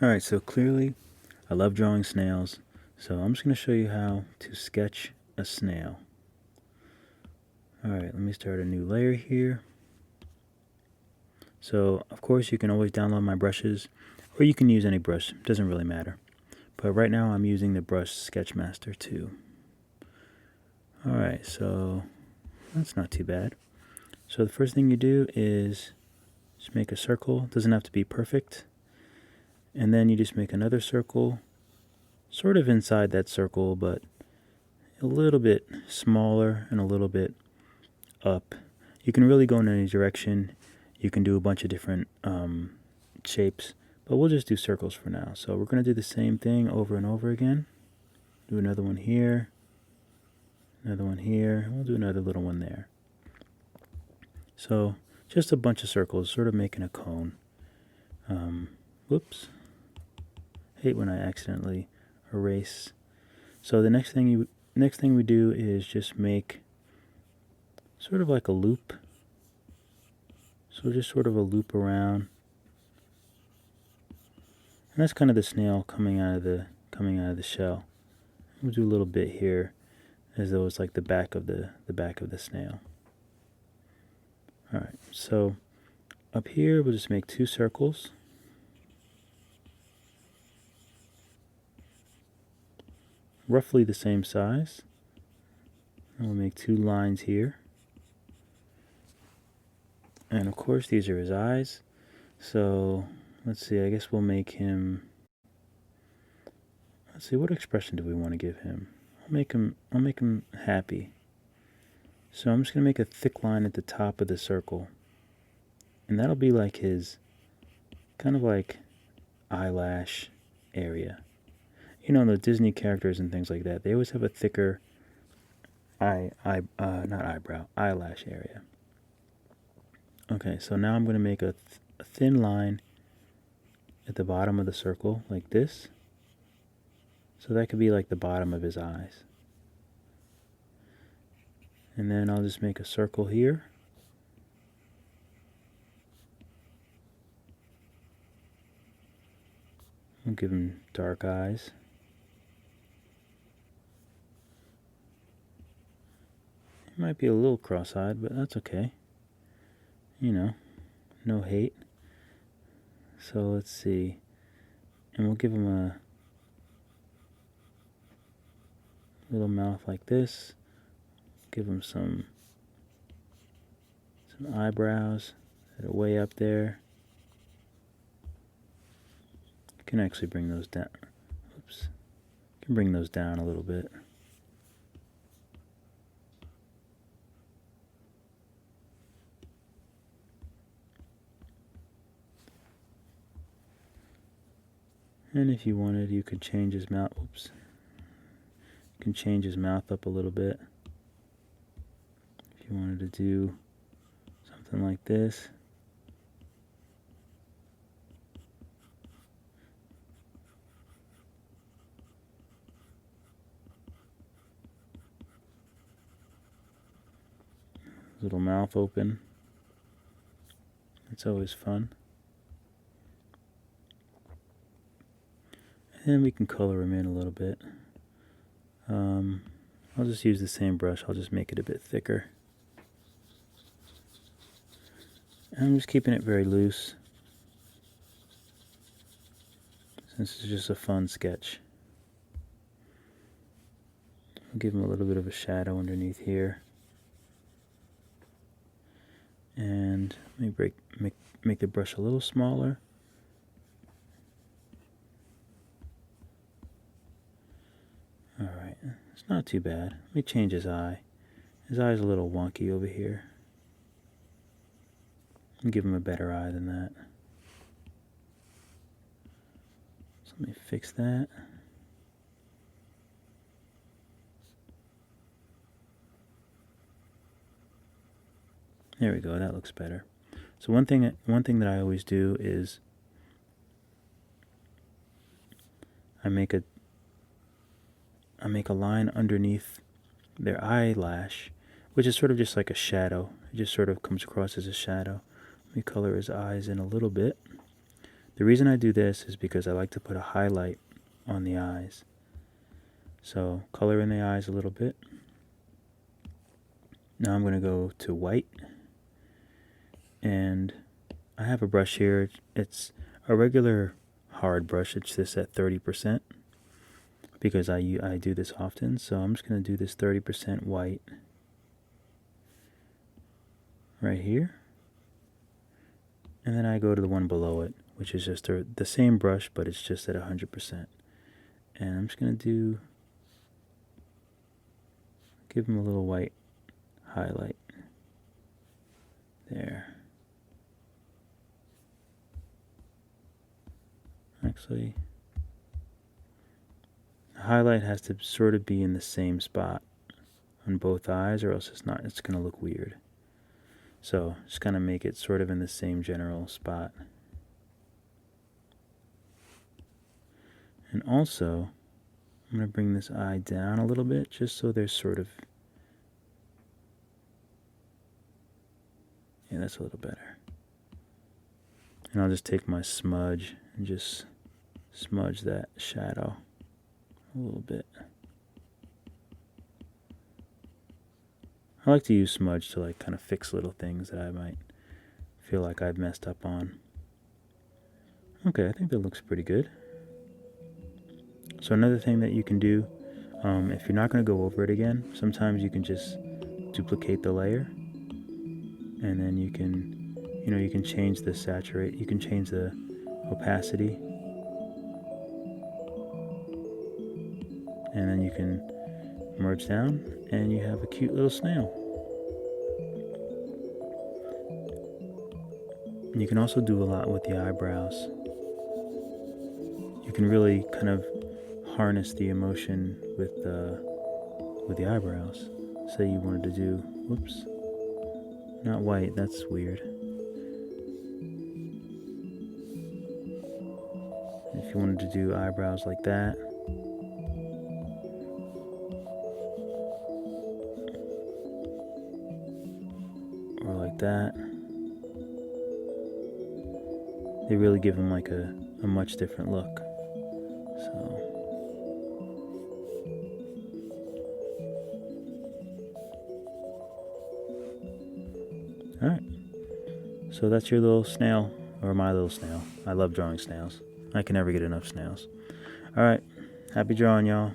Alright, so clearly I love drawing snails, so I'm just going to show you how to sketch a snail. Alright, let me start a new layer here. So, of course, you can always download my brushes, or you can use any brush, it doesn't really matter. But right now I'm using the brush Sketchmaster 2. Alright, so that's not too bad. So the first thing you do is just make a circle. It doesn't have to be perfect. And then you just make another circle, sort of inside that circle, but a little bit smaller and a little bit up. You can really go in any direction. You can do a bunch of different shapes, but we'll just do circles for now. So we're going to do the same thing over and over again. Do another one here, another one here, we'll do another little one there. So just a bunch of circles, sort of making a cone. Whoops. Hate when I accidentally erase. So the next thing we do is just make sort of like a loop. So just sort of a loop around. And that's kind of the snail coming out of the shell. We'll do a little bit here as though it's like the back of the snail. Alright, so up here we'll just make two circles. Roughly the same size. And we'll make two lines here. And of course these are his eyes. So let's see, I guess we'll make him, let's see, what expression do we want to give him? I'll make him happy. So I'm just going to make a thick line at the top of the circle. And that'll be like his, kind of like eyelash area. You know, the Disney characters and things like that, they always have a thicker eyelash area. Okay, so now I'm going to make a thin line at the bottom of the circle, like this. So that could be like the bottom of his eyes. And then I'll just make a circle here. We'll give him dark eyes. He might be a little cross-eyed, but that's okay. You know, no hate. So let's see. And we'll give him a little mouth like this. Give him some eyebrows that are way up there. You can actually bring those down. Oops. You can bring those down a little bit. And if you wanted, you could change his mouth. Oops. You can change his mouth up a little bit. If you wanted to do something like this. Little mouth open. It's always fun. And we can color him in a little bit. I'll just use the same brush. I'll just make it a bit thicker. And I'm just keeping it very loose, since it's just a fun sketch. I'll give him a little bit of a shadow underneath here. And let me make the brush a little smaller. Alright, it's not too bad. Let me change his eye. His eye's a little wonky over here. I'll give him a better eye than that. So let me fix that. There we go, that looks better. So one thing that I always do is I make a line underneath their eyelash, which is sort of just like a shadow. It just sort of comes across as a shadow. Let me color his eyes in a little bit. The reason I do this is because I like to put a highlight on the eyes. So color in the eyes a little bit. Now I'm going to go to white, and I have a brush here. It's a regular hard brush. It's just at 30% because I do this often. So I'm just going to do this 30% white right here, and then I go to the one below it, which is just the same brush, but it's just at 100%. And I'm just going to give him a little white highlight there. Actually, the highlight has to sort of be in the same spot on both eyes, or else it's going to look weird. So just kind of make it sort of in the same general spot. And also, I'm going to bring this eye down a little bit, just so there's sort of, yeah, that's a little better. And I'll just take my smudge and just smudge that shadow a little bit. I like to use smudge to like kind of fix little things that I might feel like I've messed up on. Okay, I think that looks pretty good. So another thing that you can do, if you're not going to go over it again, sometimes you can just duplicate the layer, and then you can change the saturate, you can change the opacity, and then you can merge down, and you have a cute little snail. And you can also do a lot with the eyebrows. You can really kind of harness the emotion with the eyebrows. Say you wanted to do, whoops, not white, that's weird. If you wanted to do eyebrows like that, or like that, they really give them like a much different look. So alright, so that's your little snail, or my little snail. I love drawing snails. I can never get enough snails. Alright, happy drawing, y'all.